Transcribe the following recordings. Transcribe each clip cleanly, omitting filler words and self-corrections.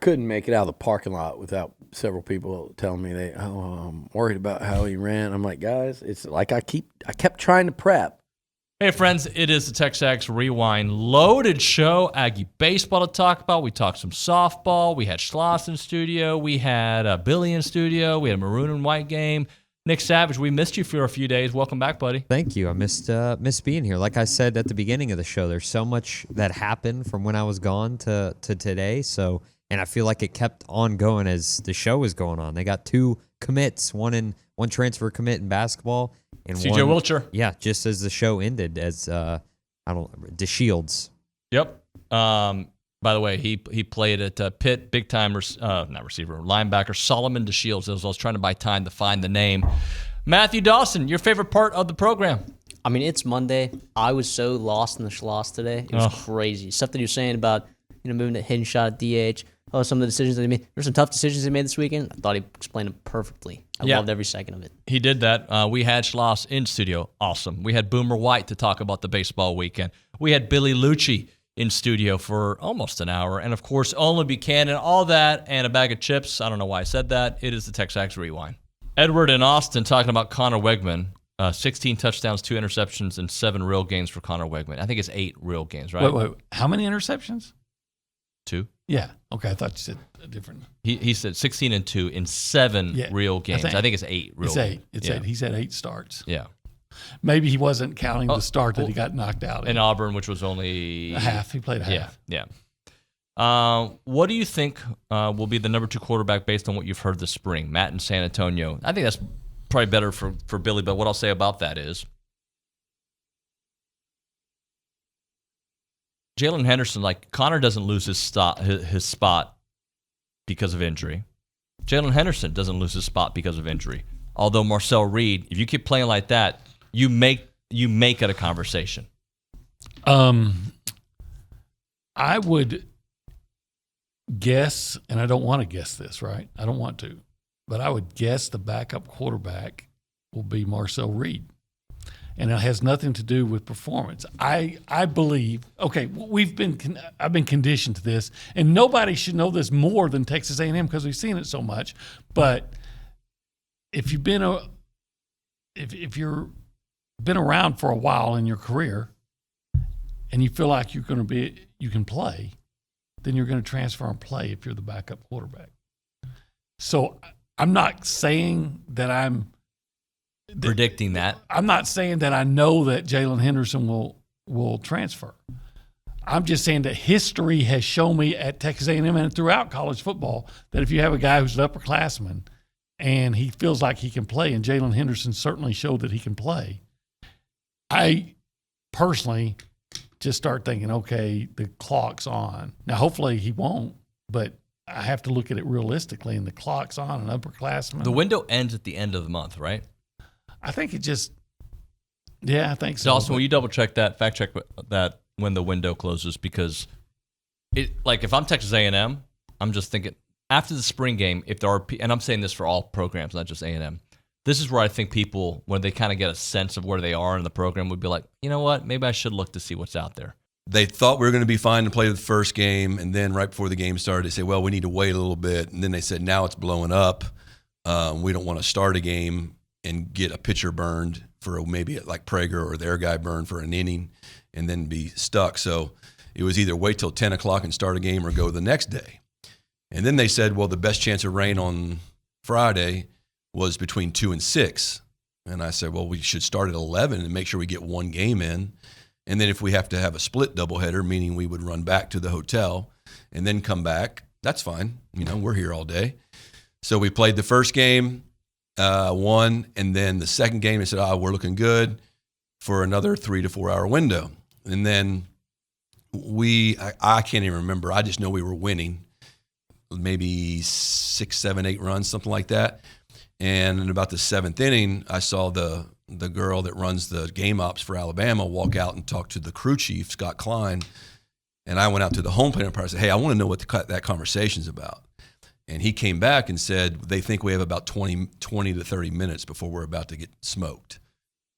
couldn't make it out of the parking lot without several people telling me I'm worried about how he ran. I'm like, guys, it's like I kept trying to prep. Hey, friends, it is the TexAgs Rewind loaded show. Aggie baseball to talk about. We talked some softball. We had Schloss in studio. We had Billy in studio. We had a Maroon and White game. Nick Savage, we missed you for a few days. Welcome back, buddy. Thank you. I missed being here. Like I said at the beginning of the show, there's so much that happened from when I was gone to today. So, and I feel like it kept on going as the show was going on. They got 2 commits, one transfer commit in basketball, and CJ Wilcher. Yeah, just as the show ended, as DeShields. Yep. By the way, he played at Pitt, big time, not receiver, linebacker Solomon DeShields. I was trying to buy time to find the name. Matthew Dawson, your favorite part of the program? I mean, it's Monday. I was so lost in the Schloss today. It was crazy. Stuff that you're saying about moving to hidden shot at DH. Oh, some of the decisions that he made. There's some tough decisions he made this weekend. I thought he explained them perfectly. I loved every second of it. He did that. We had Schloss in studio. Awesome. We had Boomer White to talk about the baseball weekend. We had Billy Liucci in studio for almost an hour. And, of course, Olin Buchanan, all that, and a bag of chips. I don't know why I said that. It is the TexAgs Rewind. Edward in Austin talking about Connor Wegman. 16 touchdowns, 2 interceptions, and 7 real games for Connor Wegman. I think it's 8 real games, right? Wait. How many interceptions? 2. Yeah. Okay. I thought you said a different. He said 16 and 2 in 7 real games. I think it's 8 real games. It's 8. He's had 8 starts. Yeah. Maybe he wasn't counting the start that he got knocked out in Auburn, which was only a half. He played a half. Yeah. What do you think will be the number 2 quarterback based on what you've heard this spring? Matt in San Antonio. I think that's probably better for Billy, but what I'll say about that is Jalen Henderson, like Connor doesn't lose his spot because of injury. Jalen Henderson doesn't lose his spot because of injury. Although Marcel Reed, if you keep playing like that, you make it a conversation. I would guess, and I don't want to guess this, right? I don't want to, but I would guess the backup quarterback will be Marcel Reed. And it has nothing to do with performance. I believe. Okay, I've been conditioned to this, and nobody should know this more than Texas A&M because we've seen it so much. But if you've been around for a while in your career, and you feel like you can play, then you're going to transfer and play if you're the backup quarterback. So I'm not saying that I'm predicting that. I'm not saying that I know that Jalen Henderson will transfer. I'm just saying that history has shown me at Texas A&M and throughout college football that if you have a guy who's an upperclassman and he feels like he can play, and Jalen Henderson certainly showed that he can play, I personally just start thinking, okay, the clock's on. Now, hopefully he won't, but I have to look at it realistically, and the clock's on an upperclassman. The window ends at the end of the month, right? I think it just, I think so. Dawson, will you double check that, fact check that when the window closes? Because if I'm Texas A&M, I'm just thinking after the spring game, if there are, and I'm saying this for all programs, not just A&M, this is where I think people, when they kind of get a sense of where they are in the program, would be like, you know what, maybe I should look to see what's out there. They thought we were going to be fine to play the first game, and then right before the game started, they said, well, we need to wait a little bit. And then they said, now it's blowing up. We don't want to start a game and get a pitcher burned for maybe like Prager or their guy burned for an inning and then be stuck. So it was either wait till 10 o'clock and start a game or go the next day. And then they said, well, the best chance of rain on Friday was between 2 and 6. And I said, well, we should start at 11 and make sure we get one game in. And then if we have to have a split doubleheader, meaning we would run back to the hotel and then come back, that's fine. We're here all day. So we played the first game, won, and then the second game, they said, we're looking good for another 3 to 4 hour window. And then I can't even remember. I just know we were winning, maybe 6, 7, 8 runs, something like that. And in about the 7th inning, I saw the girl that runs the game ops for Alabama walk out and talk to the crew chief, Scott Klein. And I went out to the home plate umpire and said, hey, I want to know what that conversation's about. And he came back and said they think we have about 20 to 30 minutes before we're about to get smoked.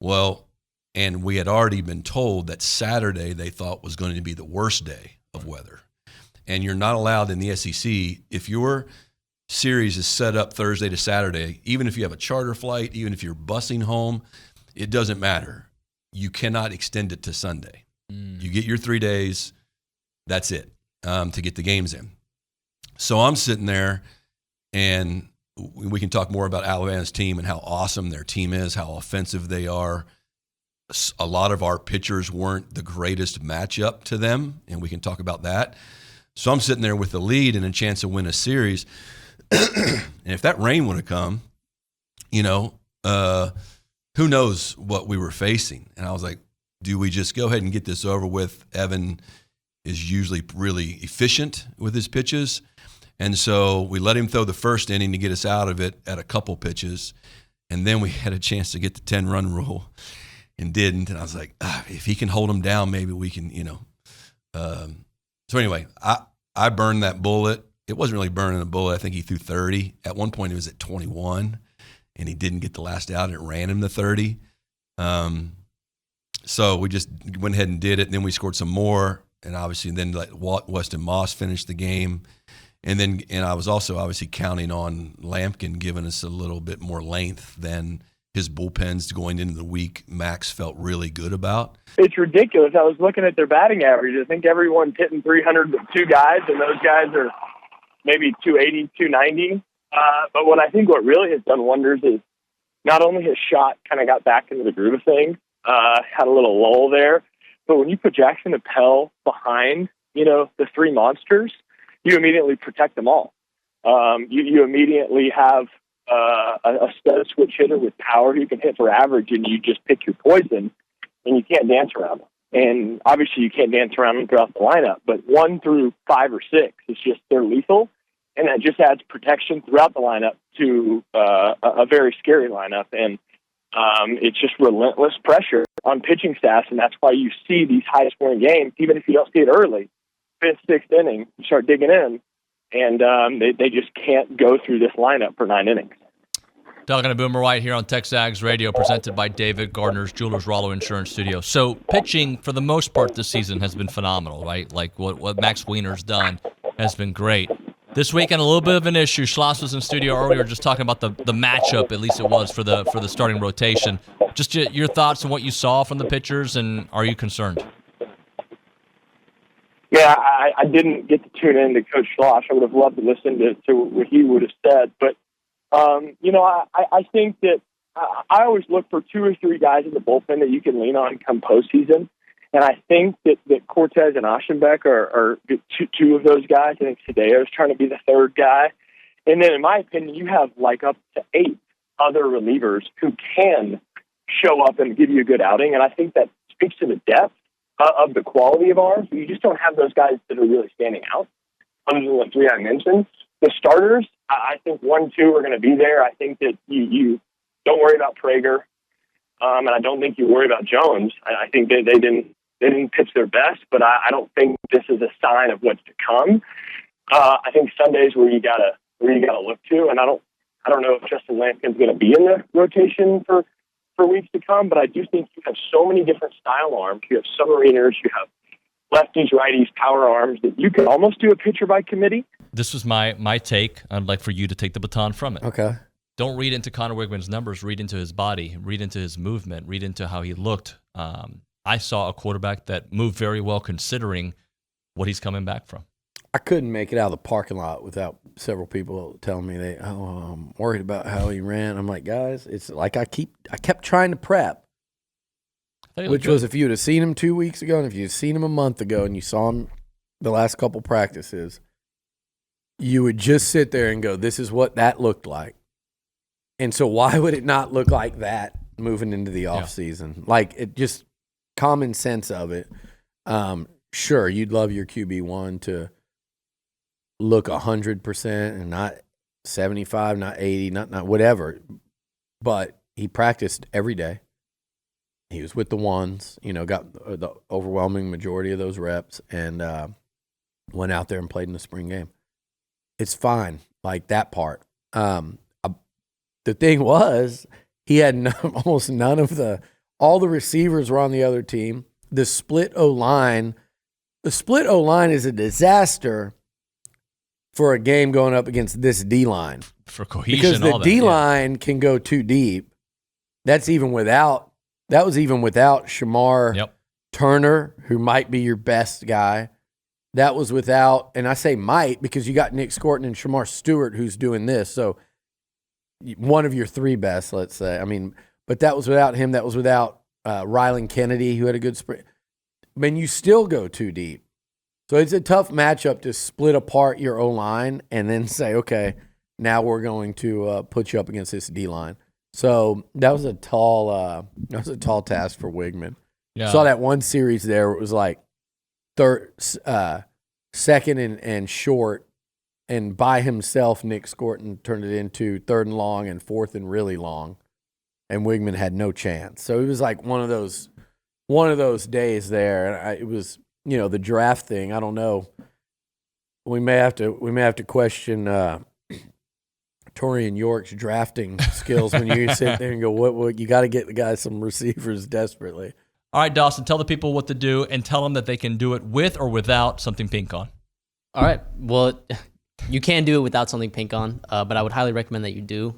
Well, and we had already been told that Saturday they thought was going to be the worst day of weather. and you're not allowed in the SEC, if your series is set up Thursday to Saturday, even if you have a charter flight, even if you're busing home, it doesn't matter. You cannot extend it to Sunday. You get your 3 days. That's it, to get the games in. So I'm sitting there, and we can talk more about Alabama's team and how awesome their team is, how offensive they are. A lot of our pitchers weren't the greatest matchup to them, and we can talk about that. So I'm sitting there with the lead and a chance to win a series. And if that rain would have come, who knows what we were facing. And I was like, do we just go ahead and get this over with? Evan is usually really efficient with his pitches. And so we let him throw the first inning to get us out of it at a couple pitches. And then we had a chance to get the 10-run rule and didn't. And I was like, if he can hold him down, maybe we can, So anyway, I burned that bullet. It wasn't really burning a bullet. I think he threw 30. At one point, it was at 21, and he didn't get the last out, and it ran him to 30. So we just went ahead and did it, and then we scored some more, and obviously then Weston Moss finished the game. And I was also obviously counting on Lampkin giving us a little bit more length than his bullpens going into the week. Max felt really good about. It's ridiculous. I was looking at their batting average. I think everyone's hitting 300 with 2 guys, and those guys are maybe 280, 290. But what really has done wonders is not only his shot kind of got back into the groove of things, had a little lull there, but when you put Jackson Appel behind, the 3 monsters, you immediately protect them all. You immediately have a stud switch hitter with power who can hit for average, and you just pick your poison, and you can't dance around them. And obviously you can't dance around them throughout the lineup, but 1 through 5 or 6, it's just they're lethal, and that just adds protection throughout the lineup to a very scary lineup. And it's just relentless pressure on pitching staffs, and that's why you see these high-scoring games, even if you don't see it early. 5th, 6th inning, you start digging in, and they just can't go through this lineup for 9 innings. Talking to Boomer White here on TexAgs Radio, presented by David Gardner's Jewelers Rollo Insurance Studio. So pitching, for the most part this season, has been phenomenal, right? Like what Max Wiener's done has been great. This weekend, a little bit of an issue. Schloss was in studio earlier just talking about the matchup, at least it was, for the starting rotation. Just your thoughts on what you saw from the pitchers, and are you concerned? Yeah, I didn't get to tune in to Coach Schloss. I would have loved to listen to what he would have said. But, I think that I always look for 2 or 3 guys in the bullpen that you can lean on come postseason. And I think that Cortez and Aschenbeck are 2 of those guys. I think Cedeo's trying to be the 3rd guy. And then, in my opinion, you have like up to 8 other relievers who can show up and give you a good outing. And I think that speaks to the depth of the quality of ours. You just don't have those guys that are really standing out, other than the 3 I mentioned. The starters, I think 1, 2 are going to be there. I think that you don't worry about Prager, and I don't think you worry about Jones. I think they didn't pitch their best, but I don't think this is a sign of what's to come. I think Sunday's where you gotta look to, and I don't know if Justin Lampkin's going to be in the rotation for weeks to come, but I do think you have so many different style arms. You have submariners, you have lefties, righties, power arms that you can almost do a pitcher by committee. This was my take. I'd like for you to take the baton from it. Okay. Don't read into Connor Wigman's numbers. Read into his body. Read into his movement. Read into how he looked. I saw a quarterback that moved very well considering what he's coming back from. I couldn't make it out of the parking lot without several people telling me I'm worried about how he ran. I'm like, guys, it's like I kept trying to prep, which was if you would have seen him 2 weeks ago and if you'd seen him a month ago and you saw him the last couple practices, you would just sit there and go, this is what that looked like. And so why would it not look like that moving into the off season? Like, it just common sense of it. Sure, you'd love your QB1 to look 100% and not 75, not 80, not whatever. But he practiced every day. He was with the ones, got the overwhelming majority of those reps, and went out there and played in the spring game. It's fine, like that part. The thing was, he had almost none of all the receivers were on the other team. The split O-line is a disaster for a game going up against this D-line. For cohesion, Because the all that, D-line can go too deep. That was even without Shamar Yep. Turner, who might be your best guy. That was without, and I say might because you got Nick Scorton and Shamar Stewart who's doing this. So one of your three best, let's say. I mean, but that was without him. That was without Rylan Kennedy, who had a good sprint. I mean, you still go too deep. So it's a tough matchup to split apart your O-line and then say, okay, now we're going to put you up against this D-line. So that was a tall task for Wigman. Yeah. Saw that one series there where it was like second and short, and by himself, Nick Scorton turned it into 3rd and long and 4th and really long, and Wigman had no chance. So it was like one of those days there. And it was, the draft thing. I don't know. We may have to question Torian York's drafting skills when you sit there and go, what you got to get the guy some receivers desperately. All right, Dawson, tell the people what to do and tell them that they can do it with or without something pink on. All right. Well, you can do it without something pink on, but I would highly recommend that you do.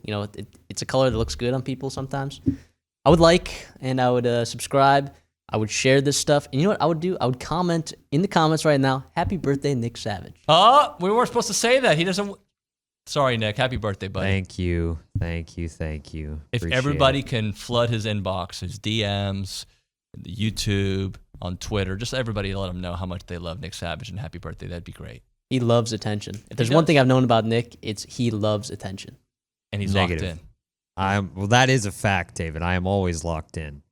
It's a color that looks good on people sometimes. I would I would subscribe. I would share this stuff. And you know what I would do? I would comment in the comments right now, happy birthday, Nick Savage. Oh, we weren't supposed to say that. He doesn't. Sorry, Nick. Happy birthday, buddy. Thank you. If Appreciate everybody it. can flood his inbox, his DMs, the YouTube, on Twitter, just everybody let him know how much they love Nick Savage and happy birthday. That'd be great. He loves attention. If there's He one does. thing I've known about Nick, it's he loves attention. And he's Negative. locked in. Well, that is a fact, David. I am always locked in.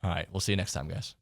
All right. We'll see you next time, guys.